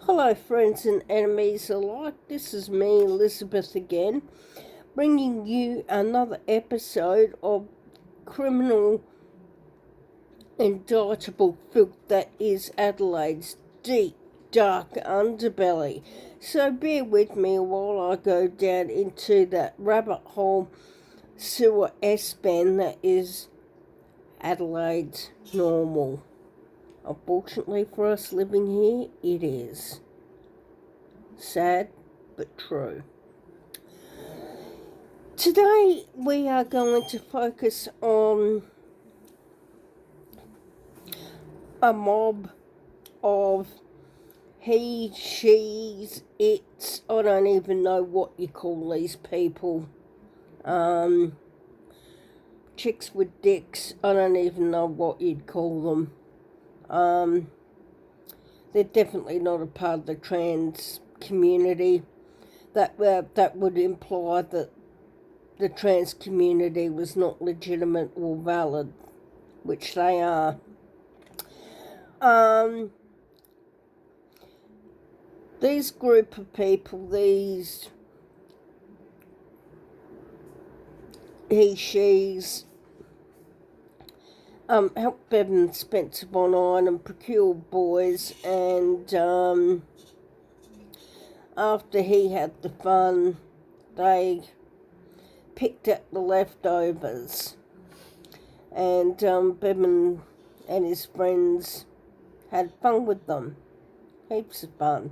Hello, friends and enemies alike. This is me, Elizabeth, again, bringing you another episode of criminal indictable filth that is Adelaide's deep, dark underbelly. So bear with me while I go down into that rabbit hole sewer S-bend that is Adelaide's normal. Unfortunately for us living here, it is. Sad, but true. Today we are going to focus on a mob of he, she's, it's, I don't even know what you call these people. Chicks with dicks, I don't even know what you'd call them. They're definitely not a part of the trans community. That would imply that the trans community was not legitimate or valid, which they are. These group of people, these he, she's, helped Bevan Spencer Von Arnhem procure boys, and after he had the fun, they picked up the leftovers, and Bevan and his friends had fun with them. Heaps of fun.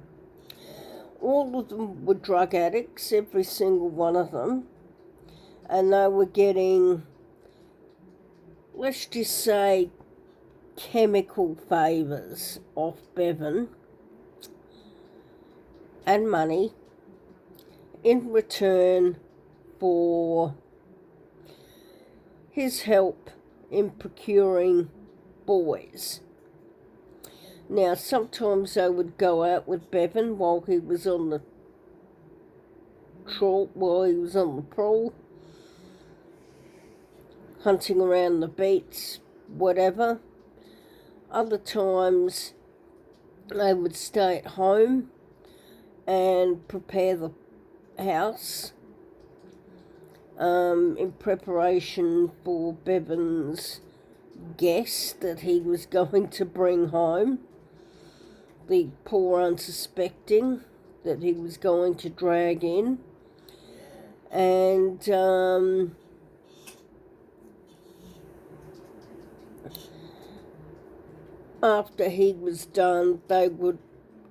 All of them were drug addicts, every single one of them, and they were getting, let's just say, chemical favours off Bevan and money in return for his help in procuring boys. Now, sometimes they would go out with Bevan while he was on the prowl, hunting around the beats, whatever. Other times they would stay at home and prepare the house in preparation for Bevan's guest that he was going to bring home. The poor unsuspecting that he was going to drag in. And after he was done, they would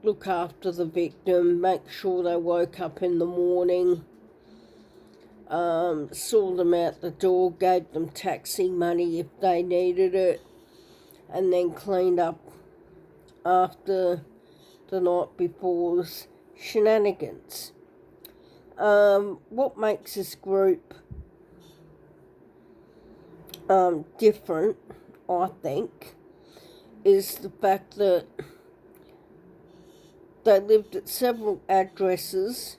look after the victim, make sure they woke up in the morning, saw them out the door, gave them taxi money if they needed it, and then cleaned up after the night before's shenanigans. What makes this group different, I think, is the fact that they lived at several addresses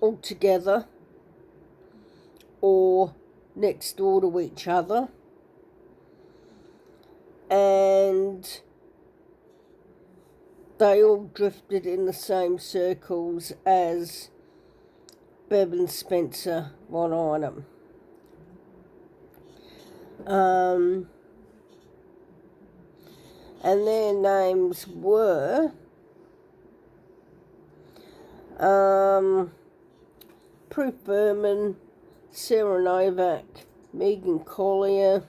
all together or next door to each other, and they all drifted in the same circles as Bevan Spencer Von Arnhem. And their names were Prue Furman, Sarah Novak, Megan Collier,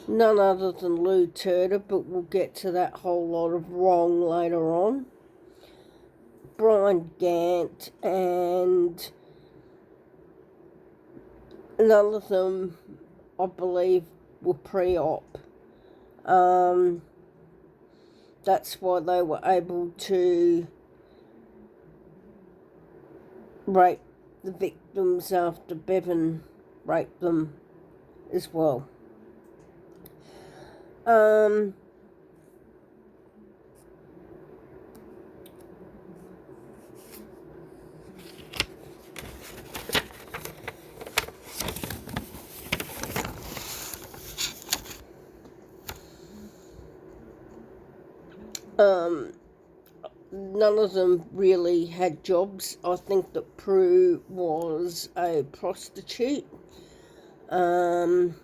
none other than Lou Turner, but we'll get to that whole lot of wrong later on, Brian Gant, and none of them, I believe, were pre-op. That's why they were able to rape the victims after Bevan raped them as well. None of them really had jobs. I think that Prue was a prostitute. And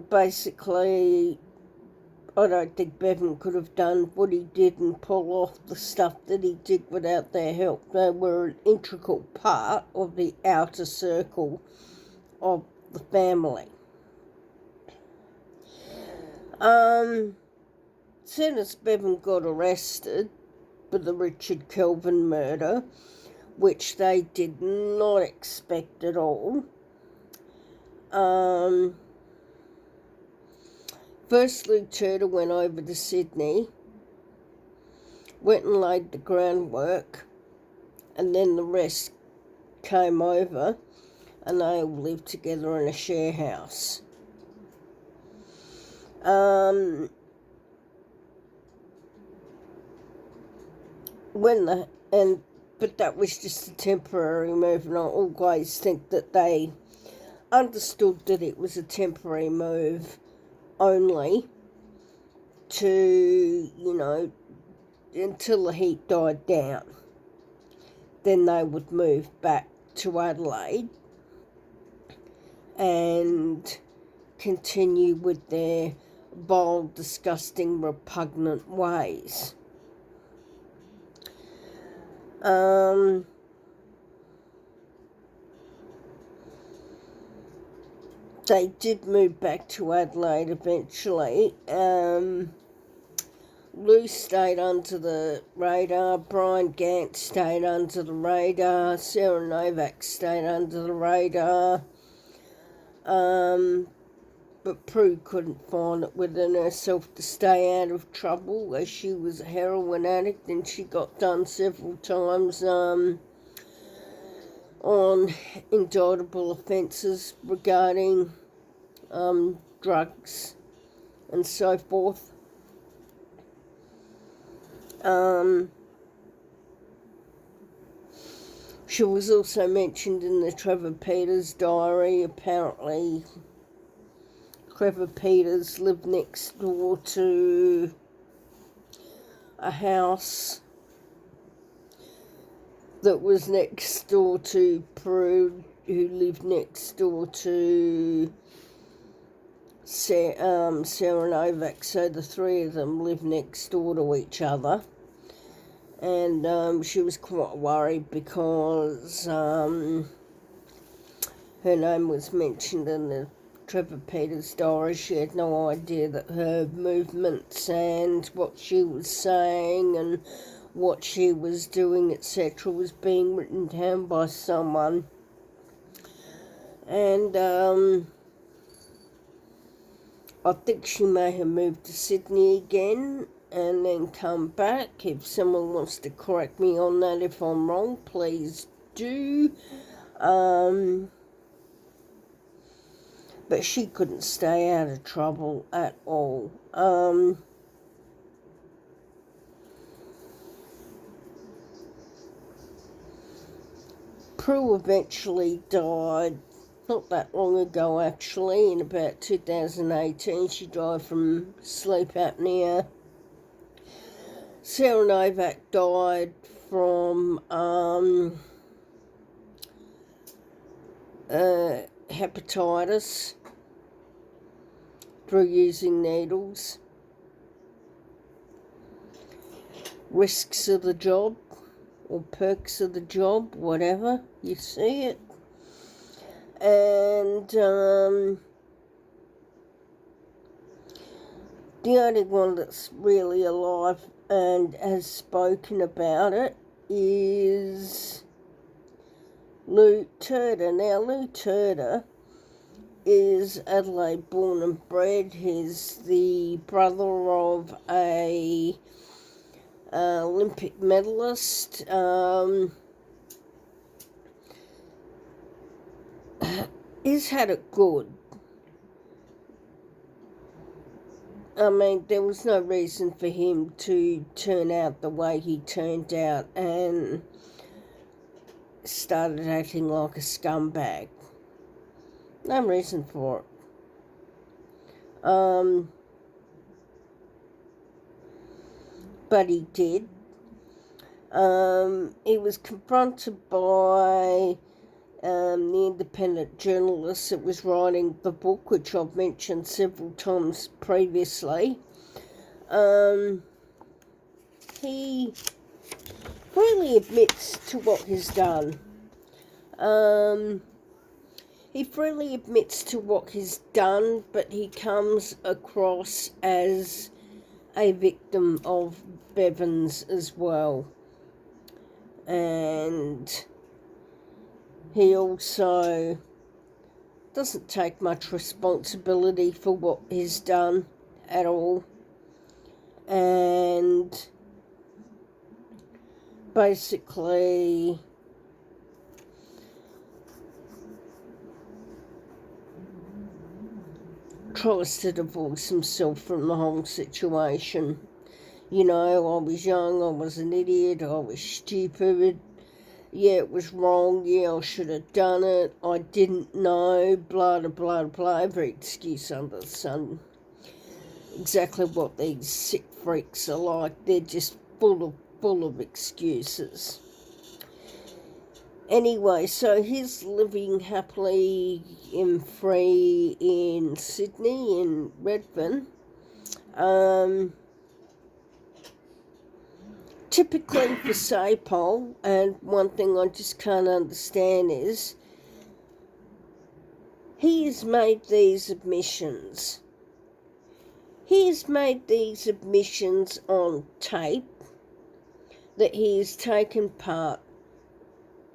basically, I don't think Bevan could have done what he did and pull off the stuff that he did without their help. They were an integral part of the outer circle of the family. Soon as Bevan got arrested for the Richard Kelvin murder, which they did not expect at all, first Luke Turner went over to Sydney, went and laid the groundwork, and then the rest came over, and they all lived together in a share house. But that was just a temporary move, and I always think that they understood that it was a temporary move only to, until the heat died down. Then they would move back to Adelaide and continue with their bold, disgusting, repugnant ways. They did move back to Adelaide eventually. Lou stayed under the radar, Brian Gant stayed under the radar, Sarah Novak stayed under the radar, but Prue couldn't find it within herself to stay out of trouble, as she was a heroin addict and she got done several times on indictable offences regarding drugs and so forth. She was also mentioned in the Trevor Peters diary. Apparently, Trevor Peters lived next door to a house that was next door to Prue, who lived next door to Sarah Novak, so the three of them lived next door to each other. And she was quite worried because her name was mentioned in the Trevor Peters diary. She had no idea that her movements and what she was saying and what she was doing, etc., was being written down by someone. And I think she may have moved to Sydney again and then come back. If someone wants to correct me on that if I'm wrong, please do. But she couldn't stay out of trouble at all. Prue eventually died not that long ago, actually, in about 2018. She died from sleep apnea. Sarah Novak died from hepatitis through using needles. Risks of the job, or perks of the job, whatever you see it. And the only one that's really alive and has spoken about it is Lou Turner. Now, Lou Turner is Adelaide born and bred. He's the brother of a Olympic medalist. He's had it good. I mean, there was no reason for him to turn out the way he turned out and started acting like a scumbag. No reason for it. but he did. He was confronted by the independent journalist that was writing the book, which I've mentioned several times previously. He freely admits to what he's done. He freely admits to what he's done, but he comes across as a victim of Bevan's as well. And he also doesn't take much responsibility for what he's done at all. And basically tries to divorce himself from the whole situation. You know, I was young, I was an idiot, I was stupid, yeah, it was wrong, yeah, I should have done it, I didn't know, blah, blah, blah, blah, every excuse under the sun. Exactly what these sick freaks are like. They're just full of excuses. Anyway, so he's living happily and free in Sydney, in Redfern. Typically for Sapol, and one thing I just can't understand is, he has made these admissions. He has made these admissions on tape that he has taken part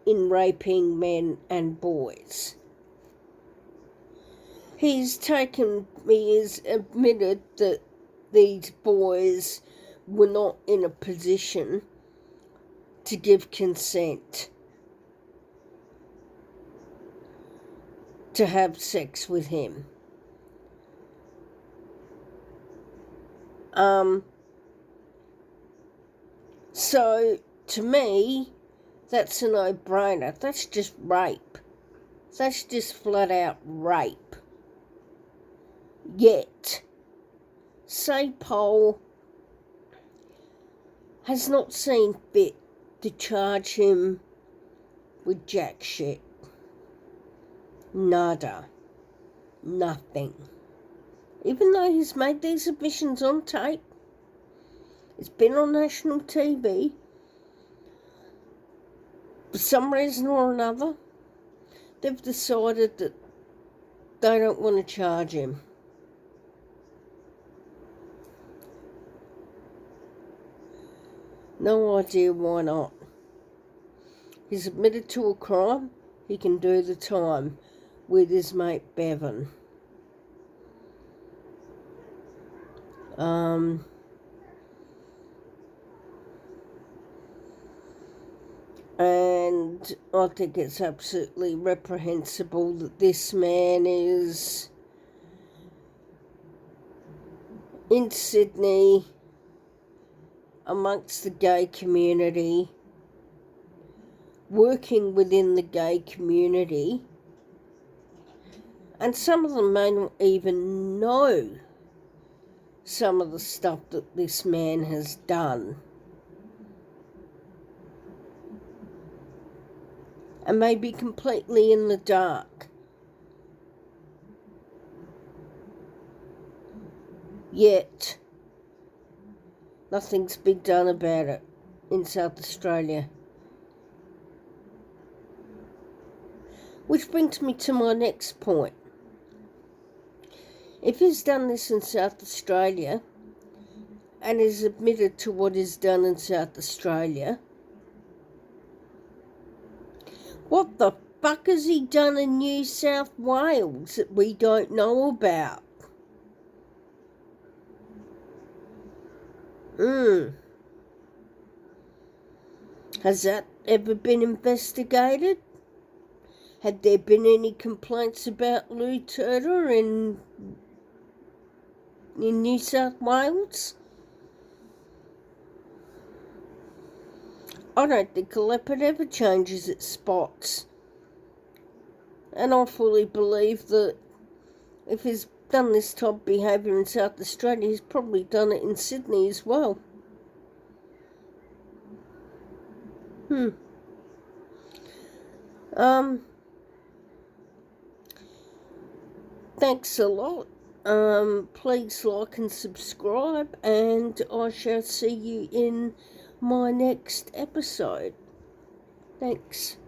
in raping men and boys. He has admitted that these boys were not in a position to give consent to have sex with him. So, to me, that's a no-brainer. That's just rape. That's just flat-out rape. Yet, Sapol has not seen fit to charge him with jack shit. Nada. Nothing. Even though he's made these admissions on tape, it's been on national TV, for some reason or another, they've decided that they don't want to charge him. No idea why not. He's admitted to a crime, he can do the time with his mate Bevan. And I think it's absolutely reprehensible that this man is in Sydney amongst the gay community, working within the gay community, and some of them may not even know some of the stuff that this man has done, and may be completely in the dark. Yet, nothing's been done about it in South Australia. Which brings me to my next point. If he's done this in South Australia, and is admitted to what is done in South Australia, what the fuck has he done in New South Wales that we don't know about? Has that ever been investigated? Had there been any complaints about Lou Turner in New South Wales? I don't think a leopard ever changes its spots. And I fully believe that if he's done this type of behaviour in South Australia, he's probably done it in Sydney as well. Hmm. Um, Thanks a lot. Please like and subscribe, and I shall see you in my next episode. Thanks.